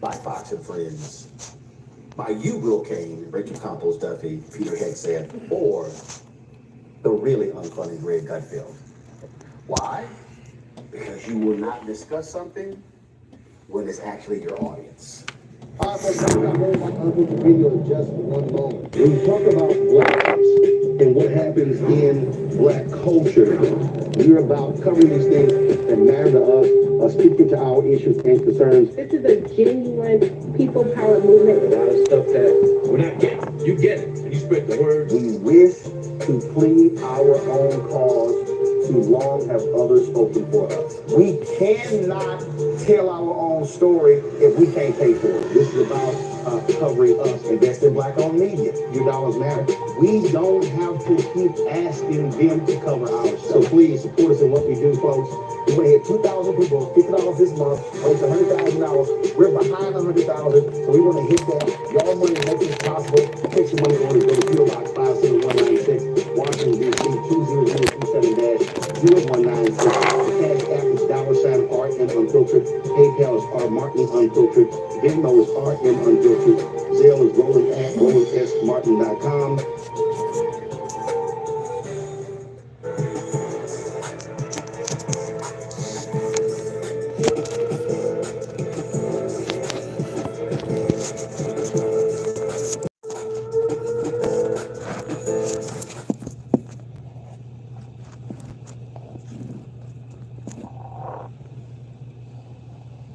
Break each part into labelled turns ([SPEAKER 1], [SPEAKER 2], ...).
[SPEAKER 1] by Fox and Friends, by you, Will Kane, Rachel Campos Duffy, Peter Hegseth, or the really unfunny Greg Gutfeld. Why? Because you will not discuss something when it's actually your audience.
[SPEAKER 2] All right, folks, I'm going to hold my uncle video in just one moment. When you talk about blacks and what happens in black culture, we're about covering these things that matter to us, speaking to our issues and concerns.
[SPEAKER 3] This is a genuine people power movement.
[SPEAKER 4] A lot of stuff that we're not getting. You get it, and you spread the word.
[SPEAKER 2] We wish to plead our own cause. Too long have others spoken for us. We cannot tell our own story if we can't pay for it. This is about covering us. Invest in black-owned media. Your dollars matter. We don't have to keep asking them to cover our show. So please support us in what we do, folks. We want to hit 2,000 people, $50 this month, raise $100,000. We're behind 100,000, so we want to hit that. Y'all money makes it possible. Take some money orders. Go to PO Box 57196, Washington, D.C. 20027-0196. Cash App is $RM Unfiltered. PayPal is R Martin Unfiltered. Venmo is RM Unfiltered. Zelle is Roland@RolandSMartin.com.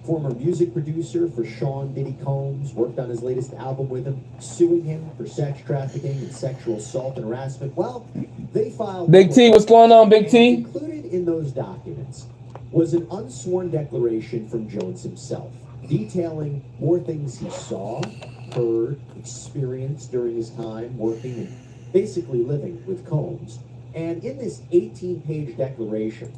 [SPEAKER 5] Former music producer for Sean Diddy Combs, worked on his latest album with him, suing him for sex trafficking and sexual assault and harassment. Well, they filed...
[SPEAKER 6] Big T, what's going on, Big T?
[SPEAKER 5] Included in those documents was an unsworn declaration from Jones himself, detailing more things he saw, heard, experienced during his time working and basically living with Combs. And in this 18-page declaration,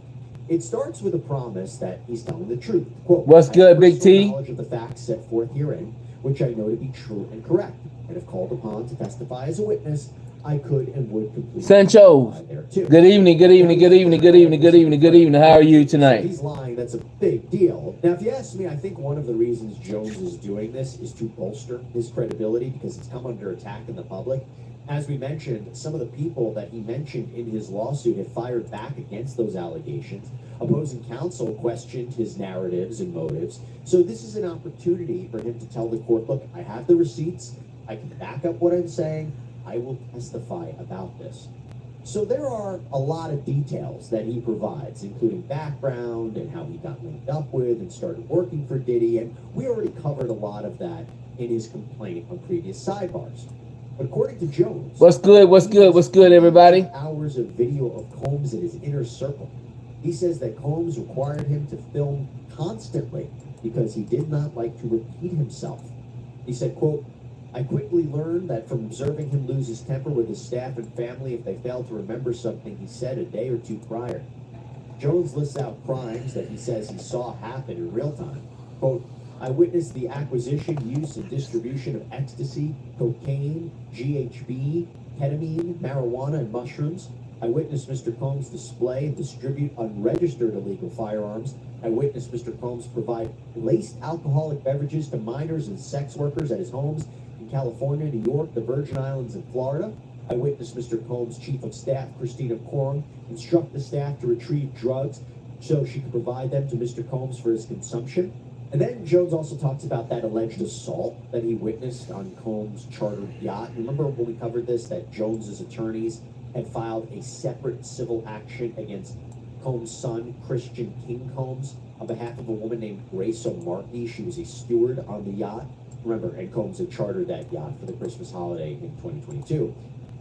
[SPEAKER 5] it starts with a promise that he's telling the truth. Quote,
[SPEAKER 6] what's good, Big T?
[SPEAKER 5] Knowledge of the facts set forth herein, which I know to be true and correct, and if called upon to testify as a witness, I could and would completely
[SPEAKER 6] Sancho, good evening, good evening, good evening, good evening, good evening, good evening. How are you tonight?
[SPEAKER 5] So he's lying. That's a big deal. Now, if you ask me, I think one of the reasons Jones is doing this is to bolster his credibility because it's come under attack in the public. As we mentioned, some of the people that he mentioned in his lawsuit have fired back against those allegations. Opposing counsel questioned his narratives and motives. So this is an opportunity for him to tell the court, look, I have the receipts. I can back up what I'm saying. I will testify about this. So there are a lot of details that he provides, including background and how he got linked up with and started working for Diddy. And we already covered a lot of that in his complaint on previous sidebars. But according to Jones,
[SPEAKER 6] what's good, what's good, what's good, everybody?
[SPEAKER 5] Hours of video of Combs in his inner circle. He says that Combs required him to film constantly because he did not like to repeat himself. He said, quote, I quickly learned that from observing him lose his temper with his staff and family if they failed to remember something he said a day or two prior. Jones lists out crimes that he says he saw happen in real time. Quote, I witnessed the acquisition, use, and distribution of ecstasy, cocaine, GHB, ketamine, marijuana, and mushrooms. I witnessed Mr. Combs display and distribute unregistered illegal firearms. I witnessed Mr. Combs provide laced alcoholic beverages to minors and sex workers at his homes in California, New York, the Virgin Islands, and Florida. I witnessed Mr. Combs' Chief of Staff, Christina Coram, instruct the staff to retrieve drugs so she could provide them to Mr. Combs for his consumption. And then Jones also talks about that alleged assault that he witnessed on Combs' chartered yacht. Remember when we covered this, that Jones's attorneys had filed a separate civil action against Combs' son, Christian King Combs, on behalf of a woman named Grace O'Markey. She was a steward on the yacht. Remember, and Combs had chartered that yacht for the Christmas holiday in 2022.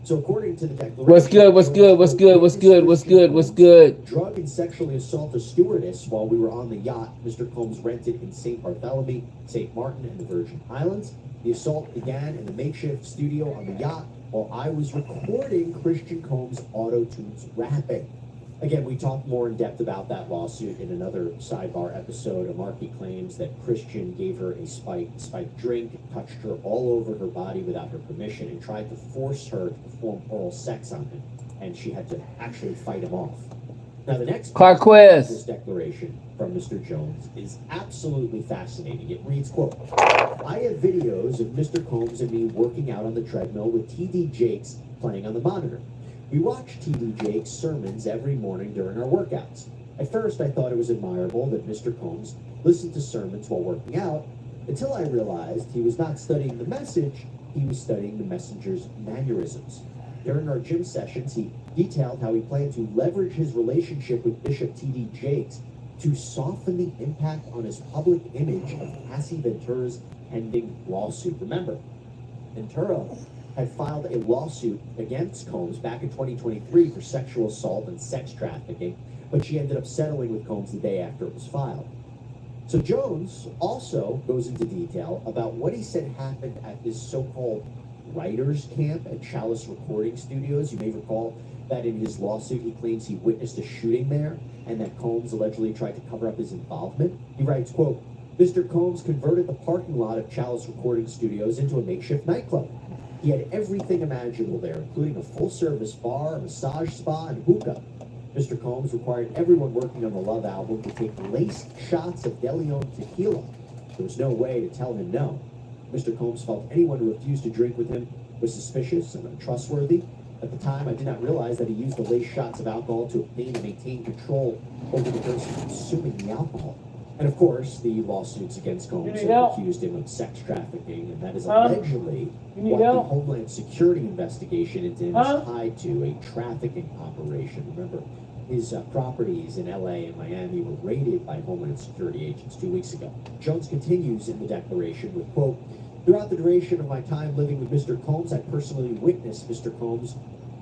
[SPEAKER 5] So according to the declaration...
[SPEAKER 6] What's good, what's good, what's good, what's good, what's good, what's good?
[SPEAKER 5] Drug and sexually assault a stewardess while we were on the yacht Mr. Combs rented in St. Bartholomew, St. Martin, and the Virgin Islands. The assault began in the makeshift studio on the yacht while I was recording Christian Combs' auto-tunes rapping. Again, we talked more in depth about that lawsuit in another sidebar episode. O'Markey claims that Christian gave her a spiked drink, touched her all over her body without her permission, and tried to force her to perform oral sex on him. And she had to actually fight him off. Now, the next
[SPEAKER 6] Clark Quest.
[SPEAKER 5] This declaration from Mr. Jones is absolutely fascinating. It reads, quote, I have videos of Mr. Combs and me working out on the treadmill with TD Jakes playing on the monitor. We watch TD Jakes' sermons every morning during our workouts. At first, I thought it was admirable that Mr. Combs listened to sermons while working out, until I realized he was not studying the message, he was studying the messenger's mannerisms. During our gym sessions, he detailed how he planned to leverage his relationship with Bishop T.D. Jakes to soften the impact on his public image of Cassie Ventura's pending lawsuit. Remember, Ventura had filed a lawsuit against Combs back in 2023 for sexual assault and sex trafficking, but she ended up settling with Combs the day after it was filed. So Jones also goes into detail about what he said happened at this so-called writers camp at Chalice Recording Studios. You may recall that in his lawsuit he claims he witnessed a shooting there and that Combs allegedly tried to cover up his involvement. He writes, quote, Mr. Combs converted the parking lot of Chalice Recording Studios into a makeshift nightclub. He had everything imaginable there, including a full-service bar, a massage spa, and hookah. Mr. Combs required everyone working on the Love album to take laced shots of De Leon tequila. There was no way to tell him no. Mr. Combs felt anyone who refused to drink with him was suspicious and untrustworthy. At the time, I did not realize that he used the laced shots of alcohol to obtain and maintain control over the person consuming the alcohol. And of course, the lawsuits against Combs have accused him of sex trafficking, and that is allegedly what the Homeland Security investigation into him is tied to, a trafficking operation. Remember, his properties in LA and Miami were raided by Homeland Security agents 2 weeks ago. Jones continues in the declaration with, quote, throughout the duration of my time living with Mr. Combs, I personally witnessed Mr. Combs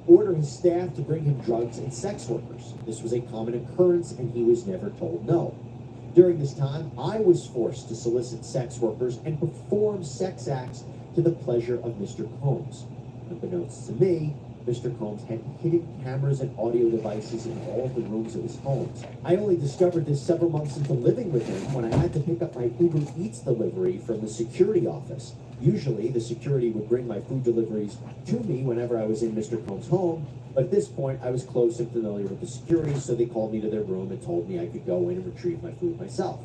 [SPEAKER 5] order his staff to bring him drugs and sex workers. This was a common occurrence, and he was never told no. During this time, I was forced to solicit sex workers and perform sex acts to the pleasure of Mr. Combs. Unbeknownst to me, Mr. Combs had hidden cameras and audio devices in all of the rooms of his homes. I only discovered this several months into living with him when I had to pick up my Uber Eats delivery from the security office. Usually, the security would bring my food deliveries to me whenever I was in Mr. Combs' home, but at this point, I was close and familiar with the security, so they called me to their room and told me I could go in and retrieve my food myself.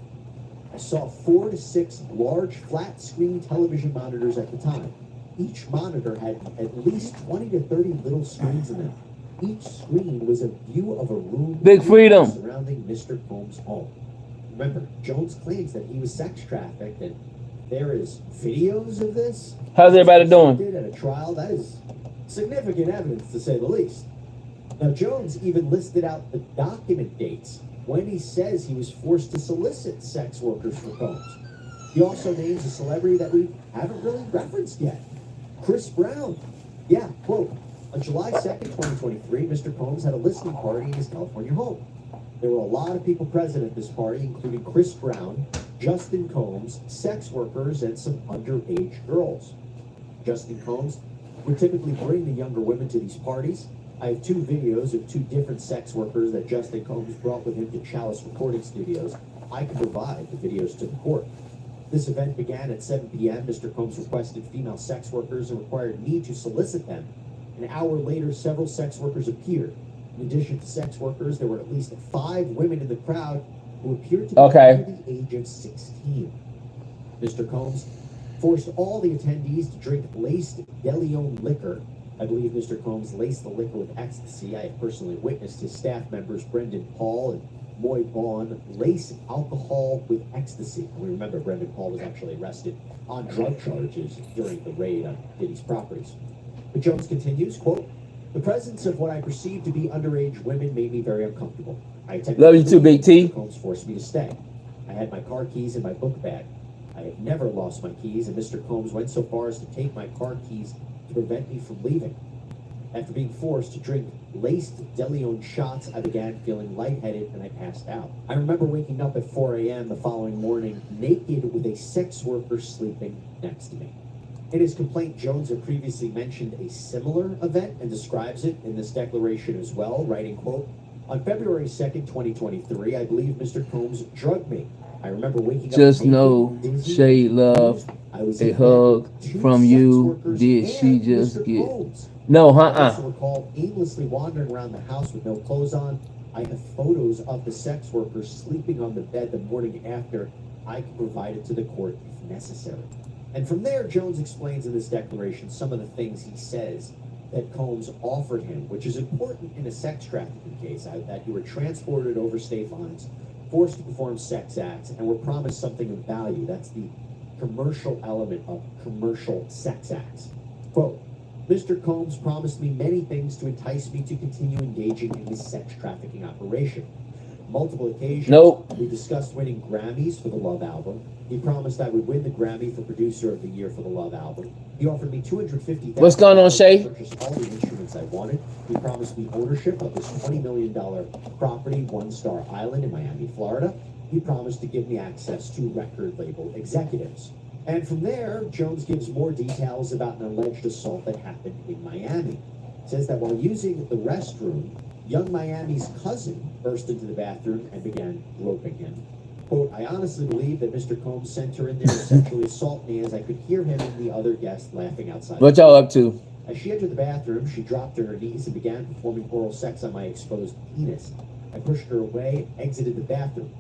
[SPEAKER 5] I saw 4 to 6 large flat-screen television monitors at the time. Each monitor had at least 20 to 30 little screens in them. Each screen was a view of a room
[SPEAKER 6] Big freedom
[SPEAKER 5] surrounding Mr. Combs' home. Remember, Jones claims that he was sex trafficked, and there is videos of this.
[SPEAKER 6] How's everybody doing?
[SPEAKER 5] At a trial, that is significant evidence, to say the least. Now, Jones even listed out the document dates when he says he was forced to solicit sex workers for Combs. He also names a celebrity that we haven't really referenced yet, Chris Brown. Yeah, quote, on July 2nd, 2023, Mr. Combs had a listening party in his California home. There were a lot of people present at this party, including Chris Brown, Justin Combs, sex workers, and some underage girls. Justin Combs would typically bring the younger women to these parties. I have 2 videos of 2 different sex workers that Justin Combs brought with him to Chalice Recording Studios. I can provide the videos to the court. This event began at 7 p.m. Mr. Combs requested female sex workers and required me to solicit them. An hour later, several sex workers appeared. In addition to sex workers, there were at least 5 women in the crowd who appeared to be under the age of 16. Mr. Combs forced all the attendees to drink laced De Leon liquor. I believe Mr. Combs laced the liquor with ecstasy. I have personally witnessed his staff members, Brendan Paul and Moy Vaughn, lace alcohol with ecstasy. And we remember Brendan Paul was actually arrested on drug charges during the raid on Diddy's properties. But Jones continues, quote, the presence of what I perceived to be underage women made me very uncomfortable. I
[SPEAKER 6] love you too, Big T.
[SPEAKER 5] Combs forced me to stay. I had my car keys in my book bag. I have never lost my keys, and Mr. Combs went so far as to take my car keys to prevent me from leaving. After being forced to drink laced De Leon shots, I began feeling lightheaded and I passed out. I remember waking up at 4 a.m. the following morning, naked with a sex worker sleeping next to me. In his complaint, Jones had previously mentioned a similar event and describes it in this declaration as well, writing, quote, on February 2nd, 2023, I believe Mr. Combs drugged me. I remember waking up.
[SPEAKER 6] Just know, Shade Love, a hug from you. Did she just get? No,
[SPEAKER 5] I also recall aimlessly wandering around the house with no clothes on. I have photos of the sex workers sleeping on the bed the morning after. I can provide it to the court if necessary. And from there, Jones explains in this declaration some of the things he says that Combs offered him, which is important in a sex trafficking case, that you were transported over state lines, forced to perform sex acts, and were promised something of value. That's the commercial element of commercial sex acts. Quote, Mr. Combs promised me many things to entice me to continue engaging in his sex trafficking operation. Multiple occasions,
[SPEAKER 6] Nope.
[SPEAKER 5] we discussed winning Grammys for the Love album. He promised I would win the Grammy for Producer of the Year for the Love album. He offered me $250,000
[SPEAKER 6] What's going on, Shay?
[SPEAKER 5] to purchase all the instruments I wanted. He promised me ownership of this $20 million property, One Star Island in Miami, Florida. He promised to give me access to record label executives. And from there, Jones gives more details about an alleged assault that happened in Miami. Says that while using the restroom, young Miami's cousin burst into the bathroom and began groping him. Quote, I honestly believe that Mr. Combs sent her in there to sexually assault me, as I could hear him and the other guests laughing outside.
[SPEAKER 6] What y'all up to?
[SPEAKER 5] As she entered the bathroom, she dropped to her knees and began performing oral sex on my exposed penis. I pushed her away and exited the bathroom.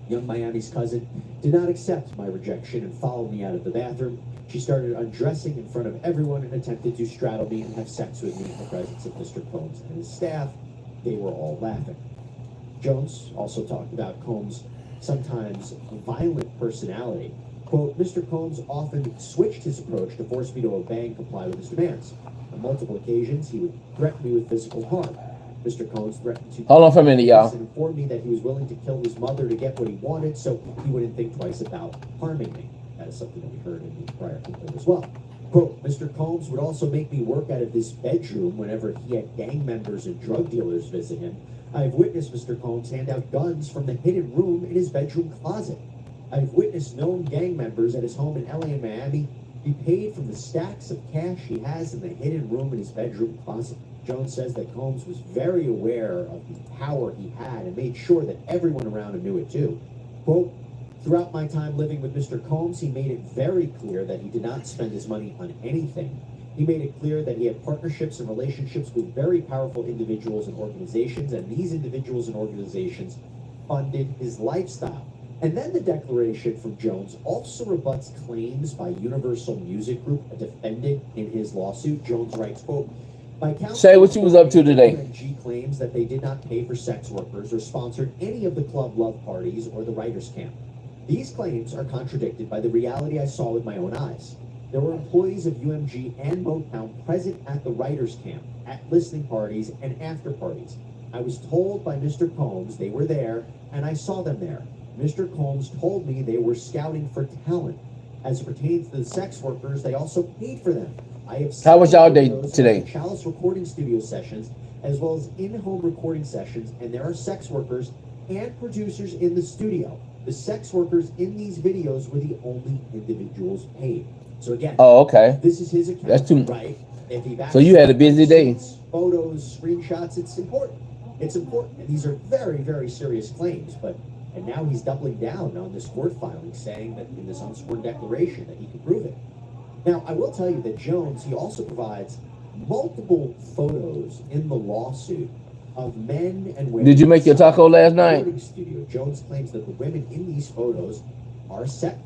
[SPEAKER 5] Young Miami's cousin did not accept my rejection and followed me out of the bathroom. She started undressing in front of everyone and attempted to straddle me and have sex with me in the presence of Mr. Combs and his staff. They were all laughing. Jones also talked about Combs' sometimes violent personality. Quote, Mr. Combs often switched his approach to force me to obey and comply with his demands. On multiple occasions, he would threaten me with physical harm. Mr. Combs threatened to
[SPEAKER 6] Hold on for a minute, y'all.
[SPEAKER 5] and informed me that he was willing to kill his mother to get what he wanted, so he wouldn't think twice about harming me. That is something that we heard in the prior complaint as well. Quote, Mr. Combs would also make me work out of this bedroom whenever he had gang members and drug dealers visit him. I have witnessed Mr. Combs hand out guns from the hidden room in his bedroom closet. I have witnessed known gang members at his home in LA and Miami be paid from the stacks of cash he has in the hidden room in his bedroom closet. Jones says that Combs was very aware of the power he had and made sure that everyone around him knew it too. Quote, throughout my time living with Mr. Combs, he made it very clear that he did not spend his money on anything. He made it clear that he had partnerships and relationships with very powerful individuals and organizations, and these individuals and organizations funded his lifestyle. And then the declaration from Jones also rebuts claims by Universal Music Group, a defendant in his lawsuit. Jones writes, quote, by counsel,
[SPEAKER 6] Shay, what you was up to today?
[SPEAKER 5] UMG claims that they did not pay for sex workers or sponsored any of the club love parties or the writers' camp. These claims are contradicted by the reality I saw with my own eyes. There were employees of UMG and Motown present at the writers' camp, at listening parties, and after parties. I was told by Mr. Combs they were there, and I saw them there. Mr. Combs told me they were scouting for talent. As it pertains to the sex workers, they also paid for them. I have
[SPEAKER 6] How was y'all day
[SPEAKER 5] videos of
[SPEAKER 6] today?
[SPEAKER 5] the Chalice recording studio sessions, as well as in-home recording sessions, and there are sex workers and producers in the studio. The sex workers in these videos were the only individuals paid. So again,
[SPEAKER 6] Oh, okay.
[SPEAKER 5] this is his account,
[SPEAKER 6] That's too-
[SPEAKER 5] right? If he
[SPEAKER 6] So you had a busy day.
[SPEAKER 5] Photos, screenshots, it's important. It's important. And these are very, very serious claims. And now he's doubling down on this court filing, saying that in this unsworn declaration that he can prove it. Now, I will tell you that Jones, he also provides multiple photos in the lawsuit of men and women.
[SPEAKER 6] Did you make your taco last night?
[SPEAKER 5] Recording studio. Jones claims that the women in these photos are sex.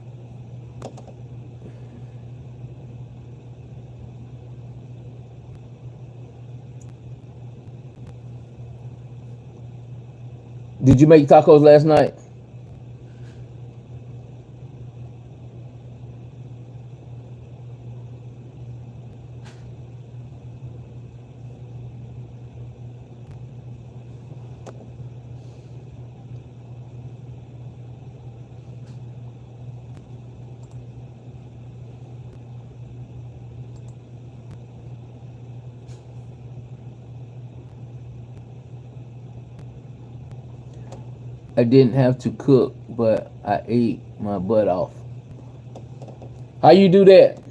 [SPEAKER 6] Did you make tacos last night? I didn't have to cook, but I ate my butt off. How you do that?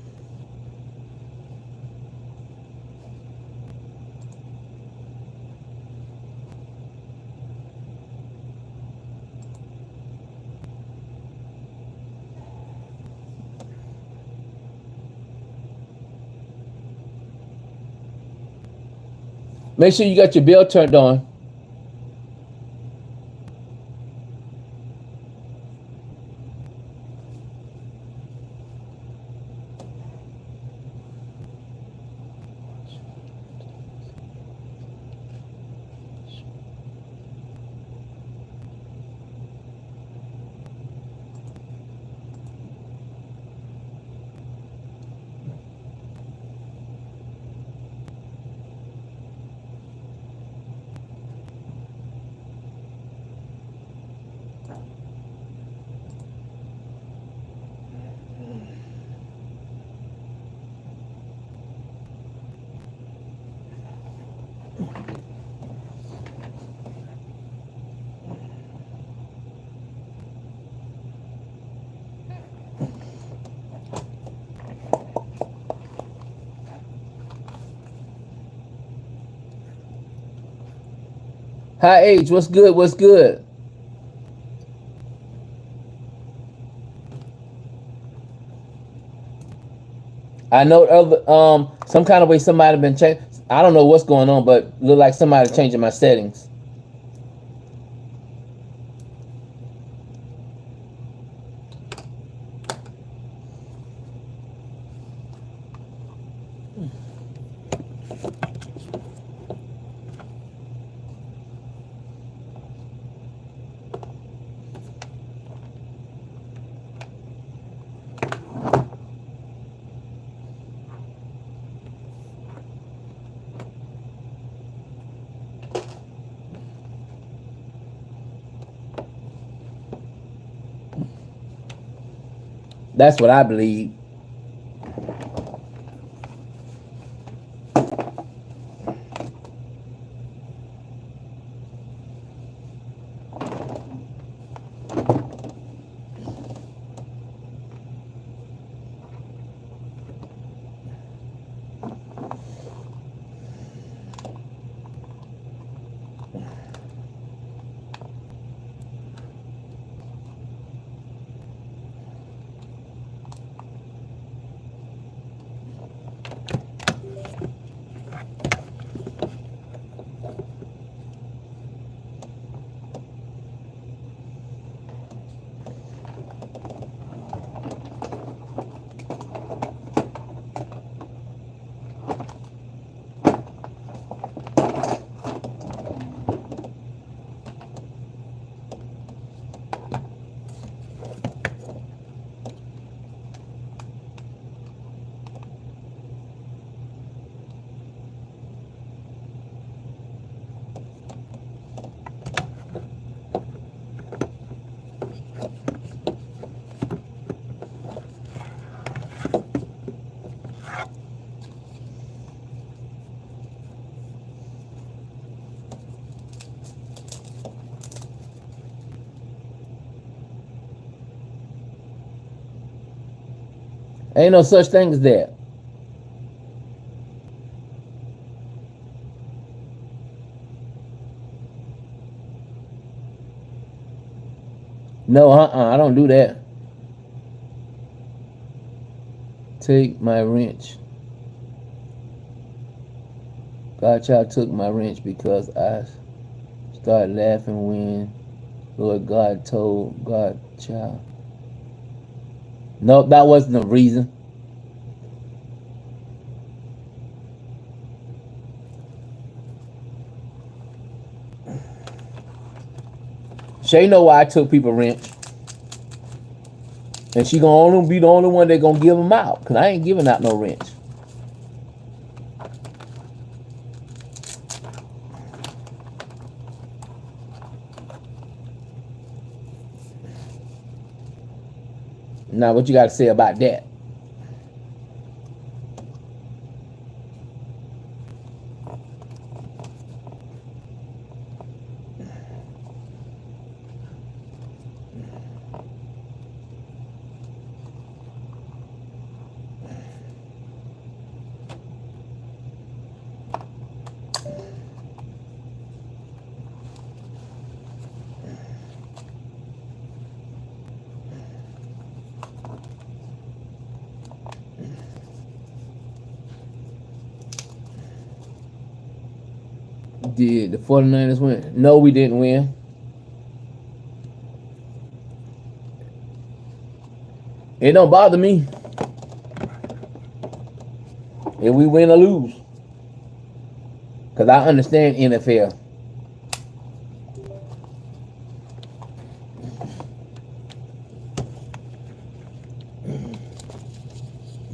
[SPEAKER 6] Make sure you got your bell turned on. Hi H, what's good? What's good? I know other some kind of way somebody been changed. I don't know what's going on, but look like somebody changing my settings. That's what I believe. Ain't no such thing as that. No, I don't do that. Take my wrench. Godchild took my wrench because I started laughing when Lord God told Godchild. No, that wasn't the reason. Shay know why I took people wrench. And she gonna only be the only one that gonna give them out. Cause I ain't giving out no wrench. Now what you gotta say about that? Did the 49ers win? No, we didn't win. It don't bother me if we win or lose. Cause I understand NFL.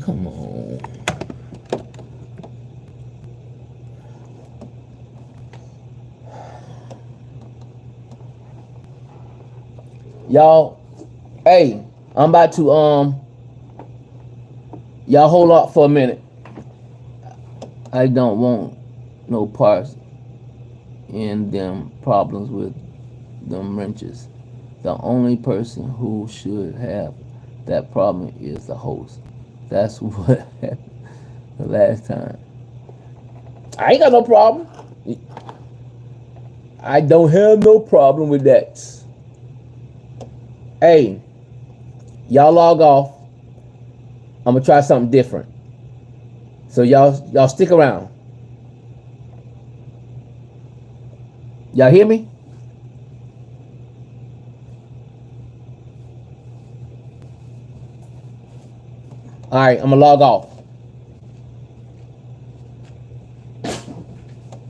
[SPEAKER 6] Come on. Y'all, hey, I'm about to y'all hold up for a minute. I don't want no parts in them problems with them wrenches. The only person who should have that problem is the host. That's what happened the last time. I ain't got no problem. I don't have no problem with that. Hey, y'all log off. I'm gonna try something different. So y'all stick around. Y'all hear me? All right, I'm gonna log off.